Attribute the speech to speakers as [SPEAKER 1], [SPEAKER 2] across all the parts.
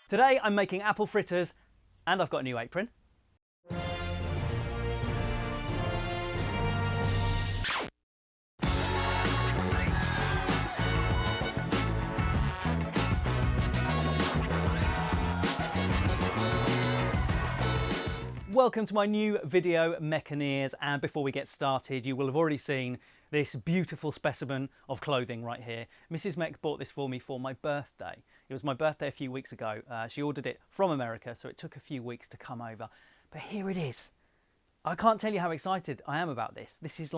[SPEAKER 1] Today I'm making apple fritters and I've got a new apron. Welcome to my new video, Meck Eats, and before we get started, you will have already seen this beautiful specimen of clothing right here. Mrs. Meck bought this for me for my birthday. It was my birthday a few weeks ago. She ordered it from America, so it took a few weeks to come over. But here it is. I can't tell you how excited I am about this. This is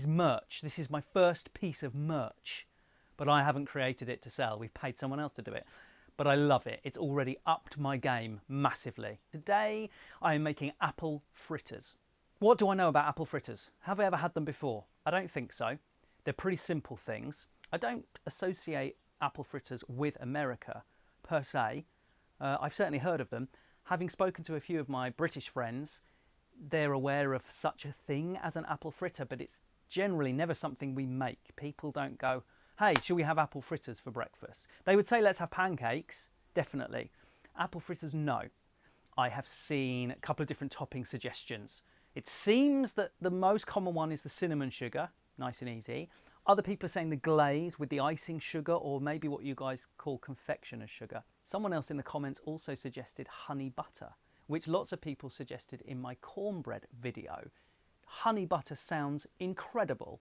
[SPEAKER 1] merch. This is my first piece of merch, but I haven't created it to sell. We've paid someone else to do it. But I love it. It's already upped my game massively. Today, I am making apple fritters. What do I know about apple fritters? Have I ever had them before? I don't think so. They're pretty simple things. I don't associate apple fritters with America per se. I've certainly heard of them. Having spoken to a few of my British friends, they're aware of such a thing as an apple fritter, but it's generally never something we make. People don't go, hey, shall we have apple fritters for breakfast? They would say, let's have pancakes, definitely. Apple fritters, no. I have seen a couple of different topping suggestions. It seems that the most common one is the cinnamon sugar, nice and easy. Other people are saying the glaze with the icing sugar, or maybe what you guys call confectioner's sugar. Someone else in the comments also suggested honey butter, which lots of people suggested in my cornbread video. Honey butter sounds incredible.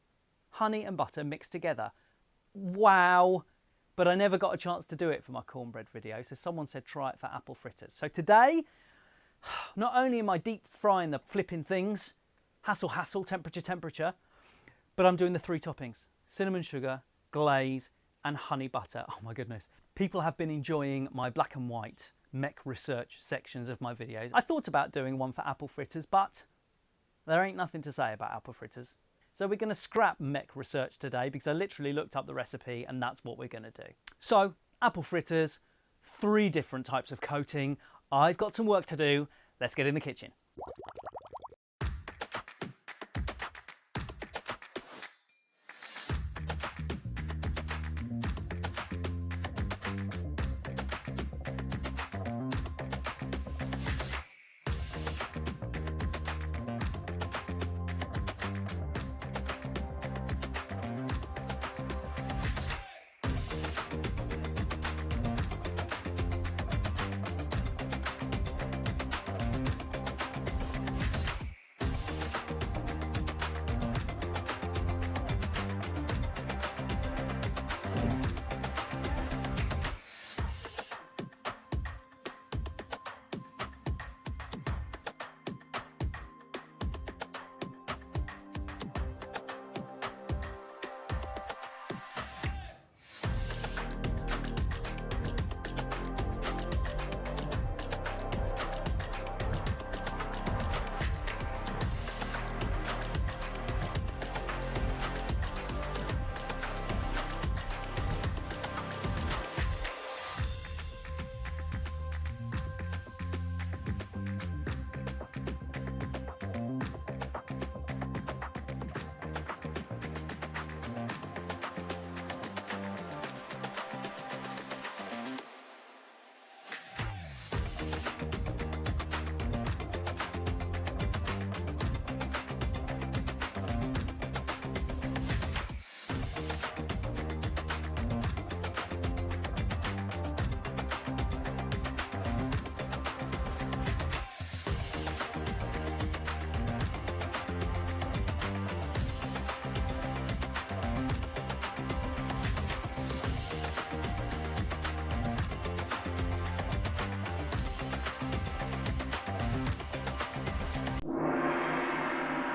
[SPEAKER 1] Honey and butter mixed together. Wow, but I never got a chance to do it for my cornbread video, so someone said try it for apple fritters. So today, not only am I deep frying the flipping things, hassle, temperature, but I'm doing the three toppings: cinnamon sugar, glaze, and honey butter. Oh my goodness. People have been enjoying my black and white Meck research sections of my videos. I thought about doing one for apple fritters, but there ain't nothing to say about apple fritters. So we're going to scrap Meck research today because I literally looked up the recipe and that's what we're going to do. So, apple fritters, 3 different types of coating. I've got some work to do. Let's get in the kitchen.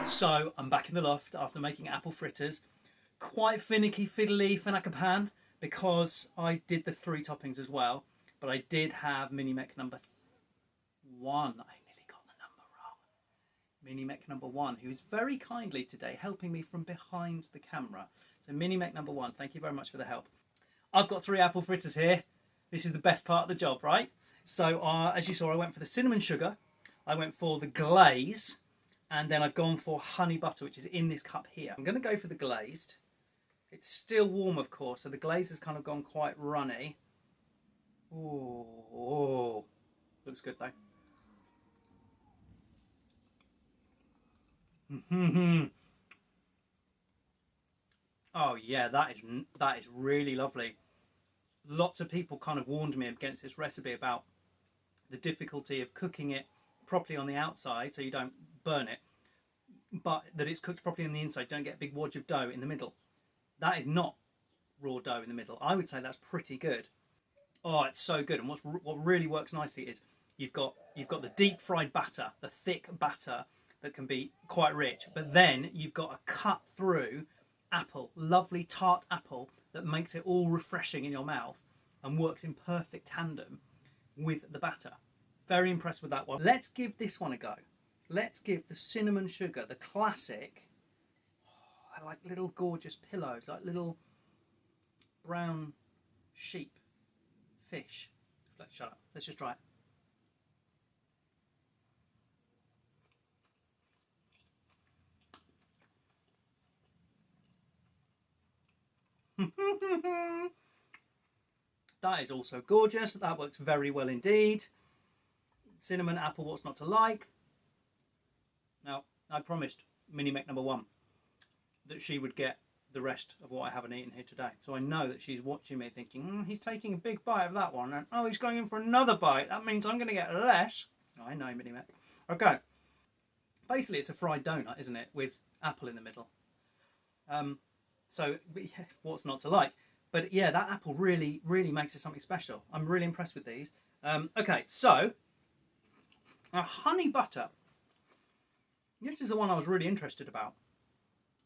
[SPEAKER 1] So I'm back in the loft after making apple fritters. Quite finicky fiddly Finakapan because I did the 3 toppings as well. But I did have Mini Meck number 1. I nearly got the number wrong. Mini Meck number 1, who is very kindly today helping me from behind the camera. So Mini Meck number 1, thank you very much for the help. I've got 3 apple fritters here. This is the best part of the job, right? So as you saw, I went for the cinnamon sugar. I went for the glaze. And then I've gone for honey butter, which is in this cup here. I'm going to go for the glazed. It's still warm, of course, so the glaze has kind of gone quite runny. Oh, looks good though. Oh yeah, that is really lovely. Lots of people kind of warned me against this recipe about the difficulty of cooking it properly on the outside so you don't burn it, but that it's cooked properly on the inside. Don't get a big wodge of dough in the middle. That is not raw dough in the middle. I would say that's pretty good. Oh, it's so good. And what really works nicely is you've got the deep fried batter, the thick batter that can be quite rich, but then you've got a cut through apple, lovely tart apple that makes it all refreshing in your mouth and works in perfect tandem with the batter. Very impressed with that one. Let's give this one a go. Let's give the cinnamon sugar, the classic. Oh, I like little gorgeous pillows, like little brown sheep fish. Let's shut up. Let's just try it. That is also gorgeous. That works very well indeed. Cinnamon, apple, what's not to like? Now, I promised Mini Meck number 1 that she would get the rest of what I haven't eaten here today. So I know that she's watching me thinking, he's taking a big bite of that one, and oh, he's going in for another bite. That means I'm going to get less. I know, Mini Meck. Okay. Basically, it's a fried donut, isn't it, with apple in the middle. So what's not to like? But yeah, that apple really, really makes it something special. I'm really impressed with these. Okay, so a honey butter. This is the one I was really interested about.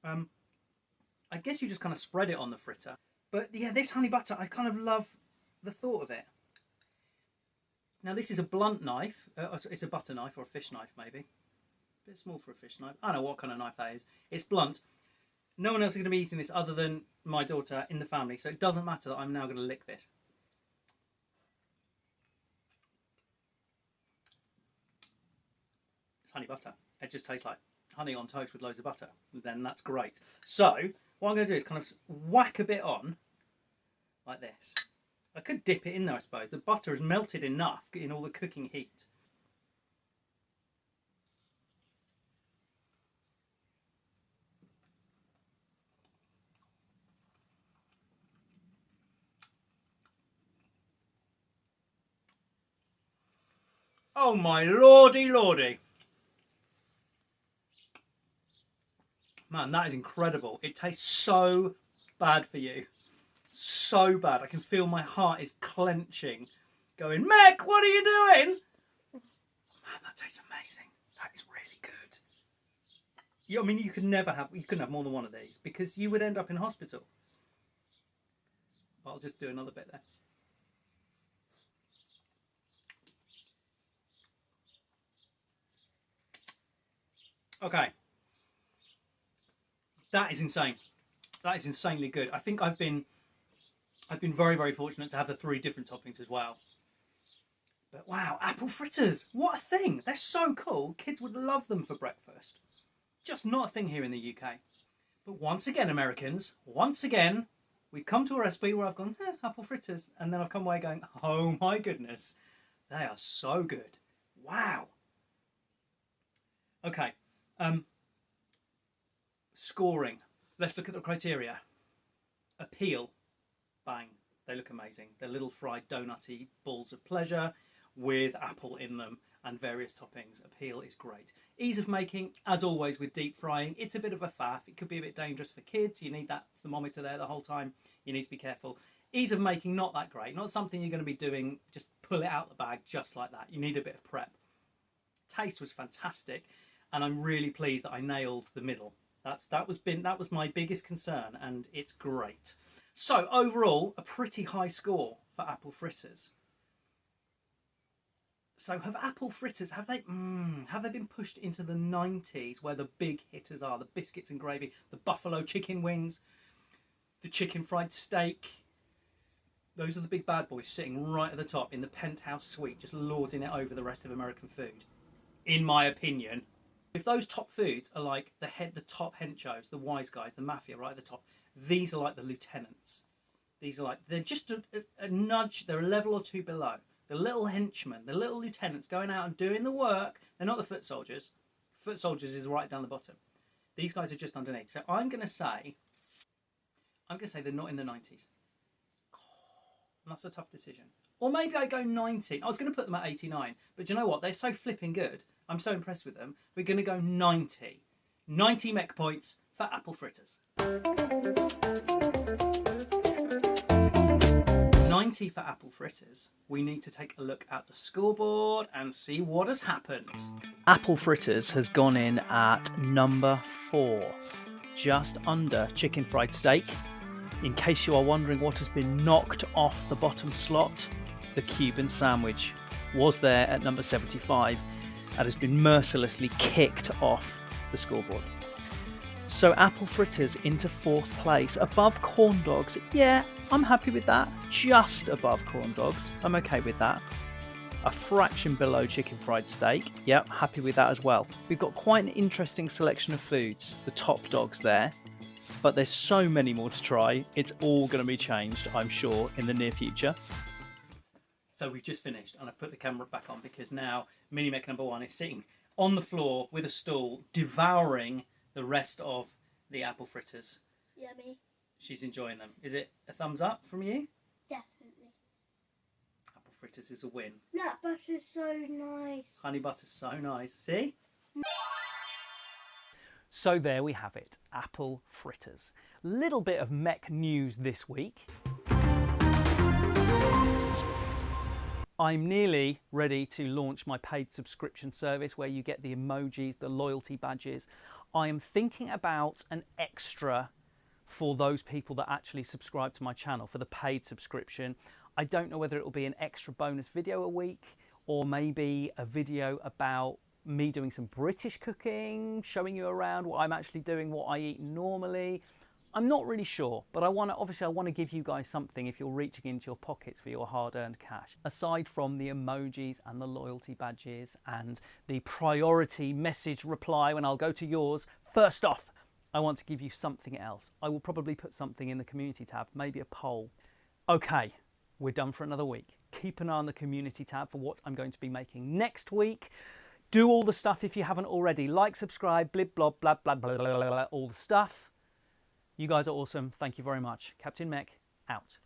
[SPEAKER 1] I guess you just kind of spread it on the fritter. But yeah, this honey butter, I kind of love the thought of it. Now this is a blunt knife. It's a butter knife or a fish knife maybe. A bit small for a fish knife. I don't know what kind of knife that is. It's blunt. No one else is going to be eating this other than my daughter in the family, so it doesn't matter that I'm now going to lick this. It's honey butter. It just tastes like honey on toast with loads of butter. Then that's great. So what I'm going to do is kind of whack a bit on like this. I could dip it in there, I suppose. The butter has melted enough in all the cooking heat. Oh my lordy lordy. Man, that is incredible. It tastes so bad for you. So bad. I can feel my heart is clenching. Going, Meck, what are you doing? Man, that tastes amazing. That is really good. I mean, you couldn't have more than one of these because you would end up in hospital. I'll just do another bit there. Okay. That is insane. That is insanely good. I think I've been very, very fortunate to have the 3 different toppings as well. But wow, apple fritters. What a thing. They're so cool. Kids would love them for breakfast. Just not a thing here in the UK. But once again, Americans, once again, we've come to a recipe where I've gone, apple fritters. And then I've come away going, oh my goodness, they are so good. Wow. Okay. Scoring. Let's look at the criteria. Appeal. Bang. They look amazing. They're little fried donutty balls of pleasure with apple in them and various toppings. Appeal is great. Ease of making, as always with deep frying, it's a bit of a faff. It could be a bit dangerous for kids. You need that thermometer there the whole time. You need to be careful. Ease of making, not that great. Not something you're going to be doing, just pull it out the bag just like that. You need a bit of prep. Taste was fantastic, and I'm really pleased that I nailed the middle. That was my biggest concern, and it's great. So overall, a pretty high score for apple fritters. So have apple fritters, have they been pushed into the 90s where the big hitters are, the biscuits and gravy, the buffalo chicken wings, the chicken fried steak? Those are the big bad boys sitting right at the top in the penthouse suite, just lording it over the rest of American food, in my opinion. If those top foods are like the top henchos, the wise guys, the mafia right at the top, these are like the lieutenants.
[SPEAKER 2] These are like, they're just a nudge, they're a level or two below. The little henchmen, the little lieutenants going out and doing the work. They're not the foot soldiers. Foot soldiers is right down the bottom. These guys are just underneath. So I'm going to say they're not in the 90s. And that's a tough decision. Or maybe I go 90. I was going to put them at 89. But do you know what? They're so flipping good. I'm so impressed with them. We're going to go 90. 90 Meck points for apple fritters. 90 for apple fritters. We need to take a look at the scoreboard and see what has happened.
[SPEAKER 1] Apple fritters has gone in at number 4, just under chicken fried steak. In case you are wondering what has been knocked off the bottom slot, the Cuban sandwich was there at number 75 and has been mercilessly kicked off the scoreboard. So apple fritters into 4th place, above corn dogs. Yeah, I'm happy with that. Just above corn dogs. I'm okay with that. A fraction below chicken fried steak. Yep, happy with that as well. We've got quite an interesting selection of foods. The top dogs there. But there's so many more to try. It's all going to be changed, I'm sure, in the near future.
[SPEAKER 2] So we've just finished, and I've put the camera back on because now Mini Meck number 1 is sitting on the floor with a stool, devouring the rest of the apple fritters.
[SPEAKER 3] Yummy.
[SPEAKER 2] She's enjoying them. Is it a thumbs up from you?
[SPEAKER 3] Definitely.
[SPEAKER 2] Apple fritters is a win.
[SPEAKER 3] Nut butter's so nice.
[SPEAKER 2] Honey butter's so nice. See?
[SPEAKER 1] So there we have it, apple fritters. Little bit of Meck news this week. I'm nearly ready to launch my paid subscription service where you get the emojis, the loyalty badges. I am thinking about an extra for those people that actually subscribe to my channel for the paid subscription. I don't know whether it will be an extra bonus video a week or maybe a video about me doing some British cooking, showing you around what I'm actually doing, what I eat normally. I'm not really sure, but I want to give you guys something if you're reaching into your pockets for your hard-earned cash. Aside from the emojis and the loyalty badges and the priority message reply when I'll go to yours, first off, I want to give you something else. I will probably put something in the community tab, maybe a poll. Okay, we're done for another week. Keep an eye on the community tab for what I'm going to be making next week. Do all the stuff if you haven't already. Like, subscribe, blib, blob, blah, blah, blah, blah, blah, blah, all the stuff. You guys are awesome. Thank you very much. Captain Meck, out.